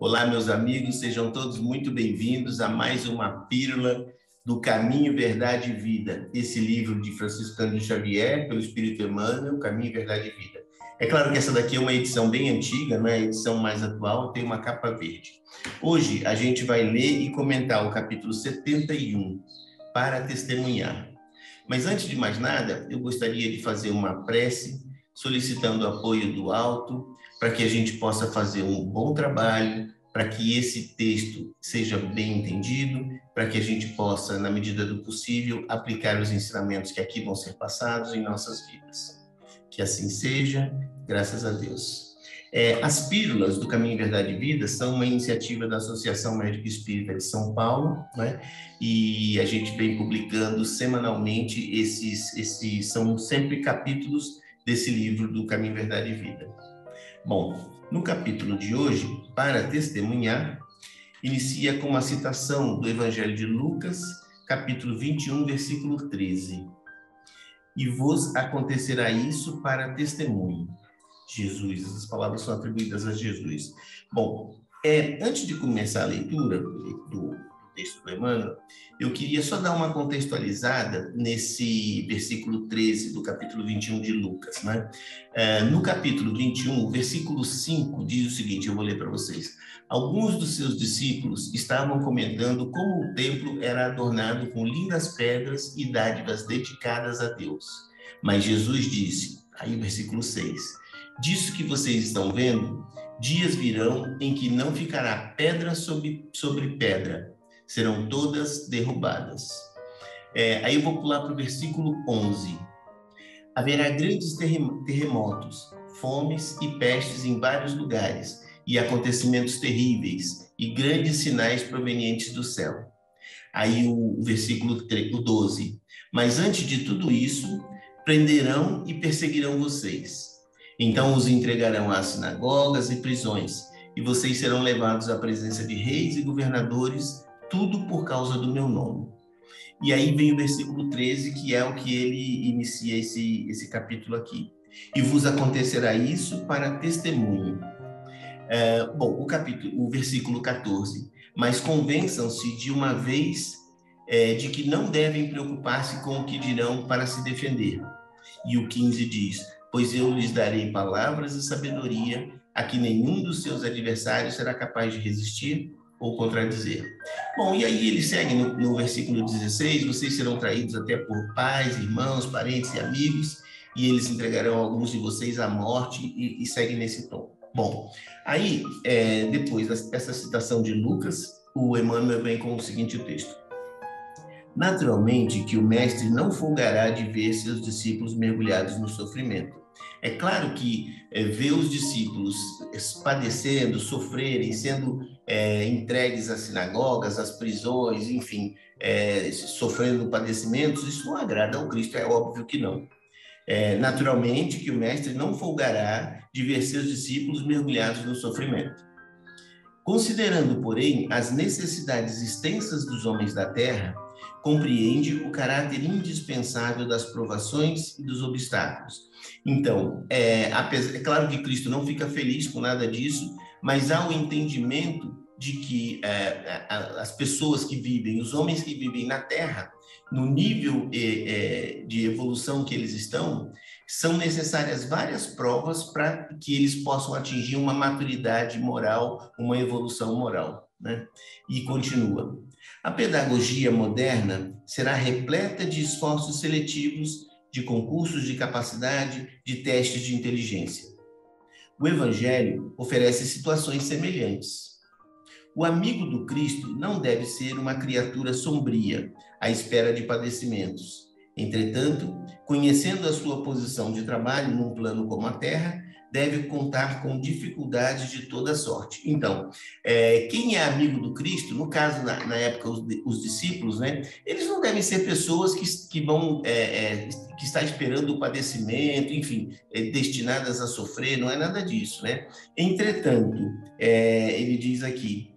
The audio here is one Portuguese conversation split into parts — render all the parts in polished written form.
Olá, meus amigos, sejam todos muito bem-vindos a mais uma pílula do Caminho, Verdade e Vida, esse livro de Francisco Cândido Xavier, pelo Espírito Emmanuel, Caminho, Verdade e Vida. É claro que essa daqui é uma edição bem antiga, não é a edição mais atual, tem uma capa verde. Hoje a gente vai ler e comentar o capítulo 71, para testemunhar. Mas antes de mais nada, eu gostaria de fazer uma prece, solicitando o apoio do alto, para que a gente possa fazer um bom trabalho, para que esse texto seja bem entendido, para que a gente possa, na medida do possível, aplicar os ensinamentos que aqui vão ser passados em nossas vidas. Que assim seja, graças a Deus. As pílulas do Caminho, Verdade e Vida são uma iniciativa da Associação Médica Espírita de São Paulo, né? E a gente vem publicando semanalmente esses são sempre capítulos desse livro do Caminho, Verdade e Vida. Bom, no capítulo de hoje, para testemunhar, inicia com uma citação do Evangelho de Lucas, capítulo 21, versículo 13. E vos acontecerá isso para testemunho. Jesus, essas palavras são atribuídas a Jesus. Bom, antes de começar a leitura do texto do Emmanuel, eu queria só dar uma contextualizada nesse versículo 13 do capítulo 21 de Lucas, né? No capítulo 21, versículo 5, diz o seguinte, eu vou ler para vocês. Alguns dos seus discípulos estavam comentando como o templo era adornado com lindas pedras e dádivas dedicadas a Deus. Mas Jesus disse, aí o versículo 6, disso que vocês estão vendo, dias virão em que não ficará pedra sobre pedra, serão todas derrubadas. Aí eu vou pular para o versículo 11. Haverá grandes terremotos, fomes e pestes em vários lugares, e acontecimentos terríveis, e grandes sinais provenientes do céu. Aí o versículo 12. Mas antes de tudo isso, prenderão e perseguirão vocês. Então os entregarão às sinagogas e prisões, e vocês serão levados à presença de reis e governadores, tudo por causa do meu nome. E aí vem o versículo 13, que é o que ele inicia esse capítulo aqui. E vos acontecerá isso para testemunho. O versículo 14. Mas convençam-se de uma vez de que não devem preocupar-se com o que dirão para se defender. E o 15 diz, pois eu lhes darei palavras e sabedoria a que nenhum dos seus adversários será capaz de resistir ou contradizer. Bom, e aí ele segue no versículo 16, vocês serão traídos até por pais, irmãos, parentes e amigos, e eles entregarão alguns de vocês à morte, e segue nesse tom. Bom, aí, depois dessa citação de Lucas, o Emmanuel vem com o seguinte texto. Naturalmente que o mestre não folgará de ver seus discípulos mergulhados no sofrimento. É claro que ver os discípulos padecendo, sofrerem, sendo entregues às sinagogas, às prisões, enfim, sofrendo padecimentos, isso não agrada ao Cristo, é óbvio que não. Naturalmente que o mestre não folgará de ver seus discípulos mergulhados no sofrimento. Considerando, porém, as necessidades extensas dos homens da terra, compreende o caráter indispensável das provações e dos obstáculos. Então, é claro que Cristo não fica feliz com nada disso, mas há o entendimento de que as pessoas que vivem, os homens que vivem na terra, no nível de evolução que eles estão, são necessárias várias provas para que eles possam atingir uma maturidade moral, uma evolução moral, né? E continua. A pedagogia moderna será repleta de esforços seletivos, de concursos de capacidade, de testes de inteligência. O Evangelho oferece situações semelhantes. O amigo do Cristo não deve ser uma criatura sombria, à espera de padecimentos. Entretanto, conhecendo a sua posição de trabalho num plano como a Terra, deve contar com dificuldades de toda sorte. Então, quem é amigo do Cristo, no caso, na época, os discípulos, né, eles não devem ser pessoas que vão, que está esperando o padecimento, enfim, destinadas a sofrer, não é nada disso, né? Entretanto, ele diz aqui,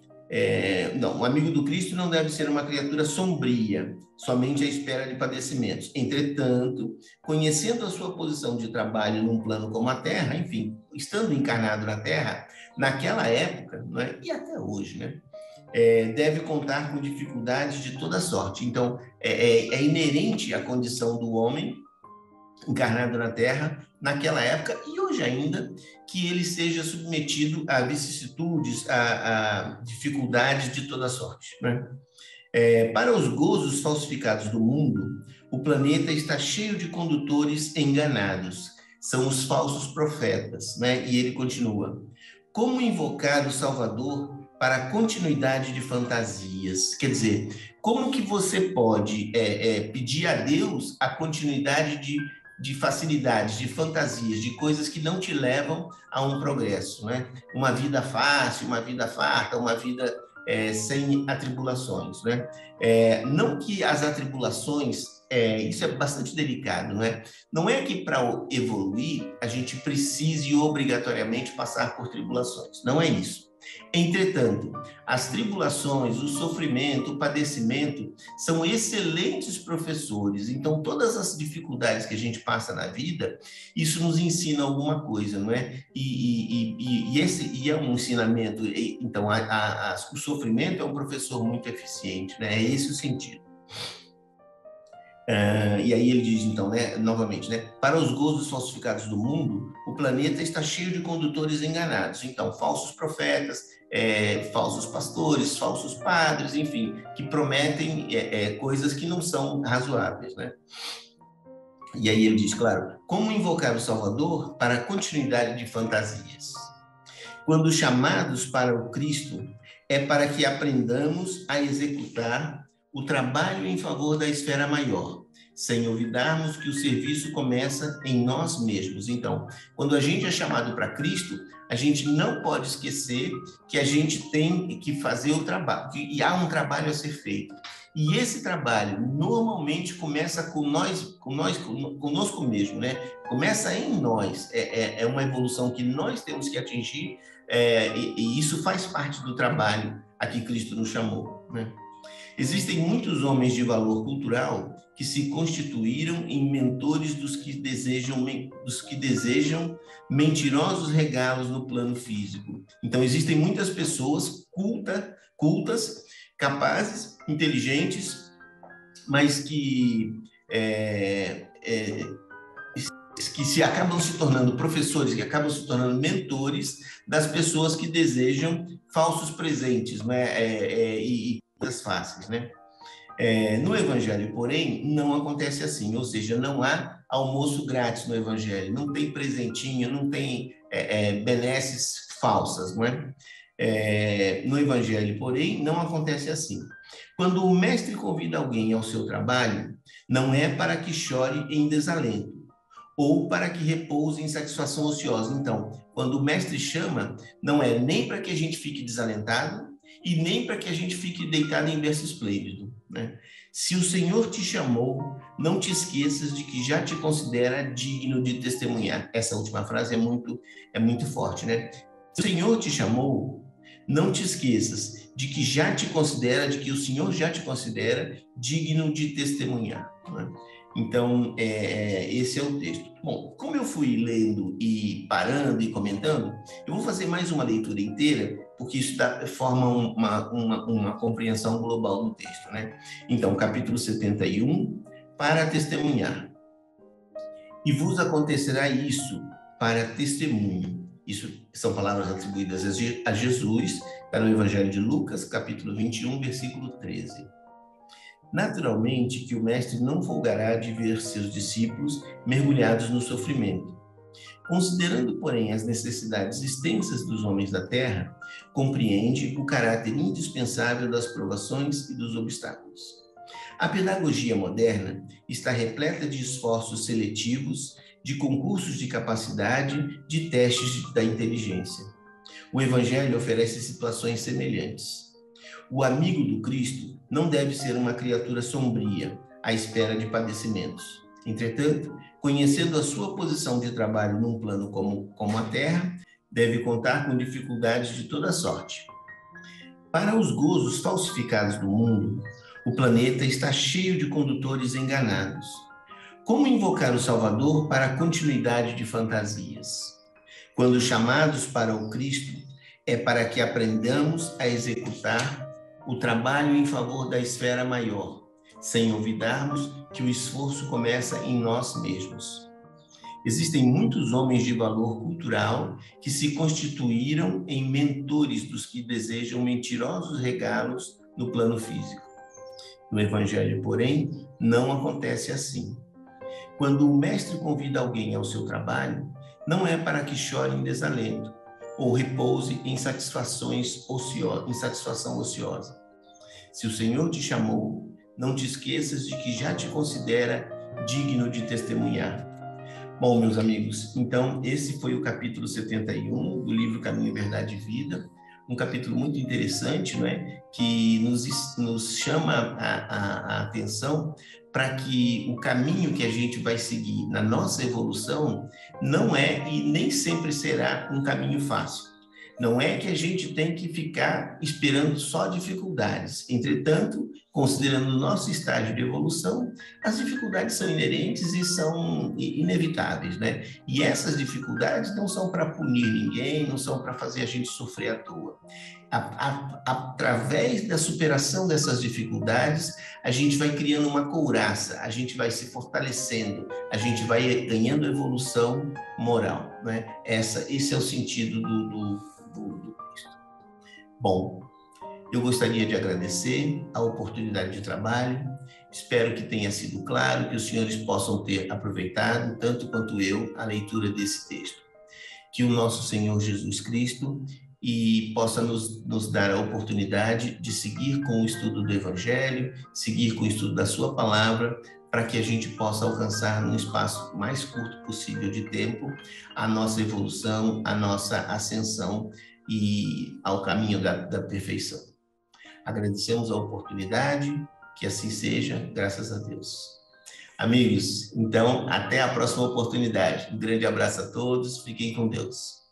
não, o amigo do Cristo não deve ser uma criatura sombria, somente à espera de padecimentos. Entretanto, conhecendo a sua posição de trabalho num plano como a Terra, enfim, estando encarnado na Terra, naquela época, não é? E até hoje, né? Deve contar com dificuldades de toda sorte. Então, é inerente à condição do homem encarnado na Terra, naquela época e hoje ainda, que ele seja submetido a vicissitudes, a dificuldades de toda sorte, né? Para os gozos falsificados do mundo, o planeta está cheio de condutores enganados. São os falsos profetas, né? E ele continua. Como invocar o Salvador para a continuidade de fantasias? Quer dizer, como que você pode pedir a Deus a continuidade de facilidades, de fantasias, de coisas que não te levam a um progresso, né? Uma vida fácil, uma vida farta, uma vida sem atribulações, né? Não que as atribulações, isso é bastante delicado, né? Não é que para evoluir a gente precise obrigatoriamente passar por tribulações, não é isso. Entretanto, as tribulações, o sofrimento, o padecimento são excelentes professores. Então, todas as dificuldades que a gente passa na vida, isso nos ensina alguma coisa, não é? E é um ensinamento. Então, o sofrimento é um professor muito eficiente, né? É esse o sentido. E aí ele diz, então, né, novamente, né, para os gozos falsificados do mundo, o planeta está cheio de condutores enganados. Então, falsos profetas, falsos pastores, falsos padres, enfim, que prometem coisas que não são razoáveis, né? E aí ele diz, claro, como invocar o Salvador para a continuidade de fantasias? Quando chamados para o Cristo, é para que aprendamos a executar o trabalho em favor da esfera maior, sem olvidarmos que o serviço começa em nós mesmos. Então, quando a gente é chamado para Cristo, a gente não pode esquecer que a gente tem que fazer o trabalho, e há um trabalho a ser feito. E esse trabalho normalmente começa conosco mesmo, né? Começa em nós. É uma evolução que nós temos que atingir, e isso faz parte do trabalho a que Cristo nos chamou, né? Existem muitos homens de valor cultural que se constituíram em mentores dos que desejam mentirosos regalos no plano físico. Então, existem muitas pessoas cultas, capazes, inteligentes, mas que se acabam se tornando professores, que acabam se tornando mentores das pessoas que desejam falsos presentes, né? E coisas fáceis, né? No Evangelho, porém, não acontece assim, ou seja, não há almoço grátis no Evangelho, não tem presentinho, não tem benesses falsas, não é? No Evangelho, porém, não acontece assim. Quando o mestre convida alguém ao seu trabalho, não é para que chore em desalento, ou para que repouse em satisfação ociosa. Então, quando o mestre chama, não é nem para que a gente fique desalentado e nem para que a gente fique deitado em berço esplêndido, né? Se o Senhor te chamou, não te esqueças de que já te considera digno de testemunhar. Essa última frase é muito forte, né? Se o Senhor te chamou, não te esqueças de que o Senhor já te considera digno de testemunhar, né? Então, esse é o texto. Bom, como eu fui lendo e parando e comentando, eu vou fazer mais uma leitura inteira, porque isso forma uma compreensão global do texto, né? Então, capítulo 71, para testemunhar. E vos acontecerá isso para testemunho. Isso são palavras atribuídas a Jesus, está no Evangelho de Lucas, capítulo 21, versículo 13. Naturalmente que o mestre não folgará de ver seus discípulos mergulhados no sofrimento. Considerando, porém, as necessidades extensas dos homens da terra, compreende o caráter indispensável das provações e dos obstáculos. A pedagogia moderna está repleta de esforços seletivos, de concursos de capacidade, de testes da inteligência. O Evangelho oferece situações semelhantes. O amigo do Cristo não deve ser uma criatura sombria, à espera de padecimentos. Entretanto, conhecendo a sua posição de trabalho num plano como a Terra, deve contar com dificuldades de toda sorte. Para os gozos falsificados do mundo, o planeta está cheio de condutores enganados. Como invocar o Salvador para a continuidade de fantasias? Quando chamados para o Cristo, é para que aprendamos a executar o trabalho em favor da esfera maior, sem olvidarmos que o esforço começa em nós mesmos. Existem muitos homens de valor cultural que se constituíram em mentores dos que desejam mentirosos regalos no plano físico. No Evangelho, porém, não acontece assim. Quando o mestre convida alguém ao seu trabalho, não é para que chore em desalento ou repouse em satisfação ociosa. Se o Senhor te chamou, não te esqueças de que já te considera digno de testemunhar. Bom, meus amigos, então esse foi o capítulo 71 do livro Caminho, Verdade e Vida, um capítulo muito interessante, não é? Que nos chama a atenção para que o caminho que a gente vai seguir na nossa evolução não é e nem sempre será um caminho fácil. Não é que a gente tem que ficar esperando só dificuldades. Entretanto, considerando o nosso estágio de evolução, as dificuldades são inerentes e são inevitáveis, né? E essas dificuldades não são para punir ninguém, não são para fazer a gente sofrer à toa. Através da superação dessas dificuldades, a gente vai criando uma couraça, a gente vai se fortalecendo, a gente vai ganhando evolução moral, né? Esse é o sentido do Cristo. Bom, eu gostaria de agradecer a oportunidade de trabalho, espero que tenha sido claro, que os senhores possam ter aproveitado, tanto quanto eu, a leitura desse texto. Que o nosso Senhor Jesus Cristo possa nos dar a oportunidade de seguir com o estudo do Evangelho, seguir com o estudo da sua palavra, para que a gente possa alcançar num espaço mais curto possível de tempo a nossa evolução, a nossa ascensão e ao caminho da perfeição. Agradecemos a oportunidade, que assim seja, graças a Deus. Amigos, então, até a próxima oportunidade. Um grande abraço a todos, fiquem com Deus.